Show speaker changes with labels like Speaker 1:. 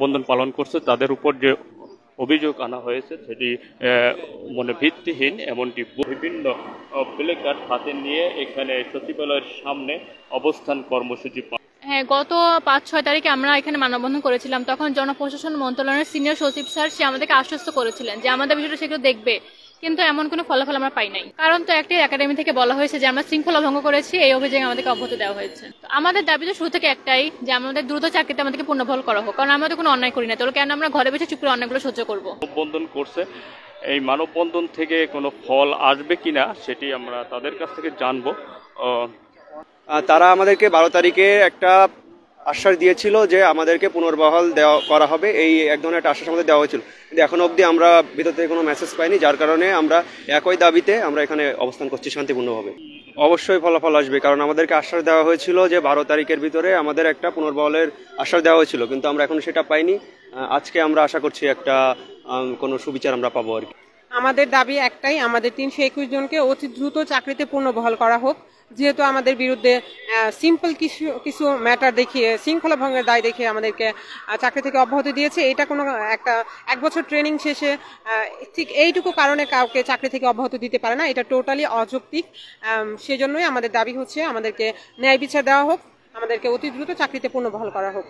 Speaker 1: বন্ধন পালন করছে তাদের উপর যে অভিযোগ আনা হয়েছে সেটি মানে ভিত্তিহীন, এমনটি বিভিন্ন প্লে কার্ড হাতে নিয়ে এখানে সচিবালয়ের সামনে অবস্থান কর্মসূচি
Speaker 2: হ্যাঁ, গত 5-6 তারিখে আমরা এখানে মানববন্ধন করেছিলাম। তখন জনপ্রশাসন মন্ত্রণালয়ের সিনিয়র সচিব স্যার সে আমাদেরকে আশ্বস্ত করেছিলেন যে আমাদের বিষয়টা সেগুলো দেখবে, কিন্তু এমন কোনো ফলাফল আমরা পাই নাই। কারণ তো একটি একাডেমি থেকে বলা হয়েছে যে আমরা শৃঙ্খলা ভঙ্গ করেছি, এই অভিযোগে আমাদেরকে অব্যাহতি দেওয়া হয়েছে। তো আমাদের দাবি তো শুরু থেকে একটাই, যে আমাদের দ্রুত চাকরিতে আমাদেরকে পুনর্বহাল করা হোক, কারণ আমরা তো কোনো অন্যায় করি না। তাহলে কেন আমরা ঘরে বসে চুপ করে অন্যায়গুলো সহ্য করবো?
Speaker 1: মানববন্ধন করছে। এই মানববন্ধন থেকে কোনো ফল আসবে কিনা সেটি আমরা তাদের কাছ থেকে জানবো।
Speaker 3: তারা আমাদেরকে 12 তারিখে একটা আশ্বাস দিয়েছিল যে আমাদেরকে পুনর্বহাল দেওয়া করা হবে, এই এক ধরনের একটা আশ্বাস আমাদের দেওয়া হয়েছিল, কিন্তু এখনো অবধি আমরা ভিতর থেকে কোনো মেসেজ পাইনি, যার কারণে আমরা একই দাবিতে আমরা এখানে অবস্থান করছি শান্তিপূর্ণভাবে। অবশ্যই ফলাফল আসবে, কারণ আমাদেরকে আশ্বাস দেওয়া হয়েছিল যে 12 তারিখের ভিতরে আমাদের একটা পুনর্বহালের আশ্বাস দেওয়া হয়েছিল, কিন্তু আমরা এখনো সেটা পাইনি। আজকে আমরা আশা করছি একটা কোনো সুবিচার আমরা পাবো আর কি।
Speaker 4: আমাদের দাবি একটাই, আমাদের 321 জনকে অতি দ্রুত চাকরিতে পুনর্বহাল করা হোক। যেহেতু আমাদের বিরুদ্ধে সিম্পল কিছু কিছু ম্যাটার দেখিয়ে শৃঙ্খলা ভঙ্গের দায় দেখিয়ে আমাদেরকে চাকরি থেকে অব্যাহতি দিয়েছে, এটা কোনো একটা 1 বছর ট্রেনিং শেষে ঠিক এইটুকু কারণে কাউকে চাকরি থেকে অব্যাহতি দিতে পারে না, এটা টোটালি অযৌক্তিক। সেজন্যই আমাদের দাবি হচ্ছে আমাদেরকে ন্যায় বিচার দেওয়া হোক, আমাদেরকে অতি দ্রুত চাকরিতে পুনর্বহাল করা হোক।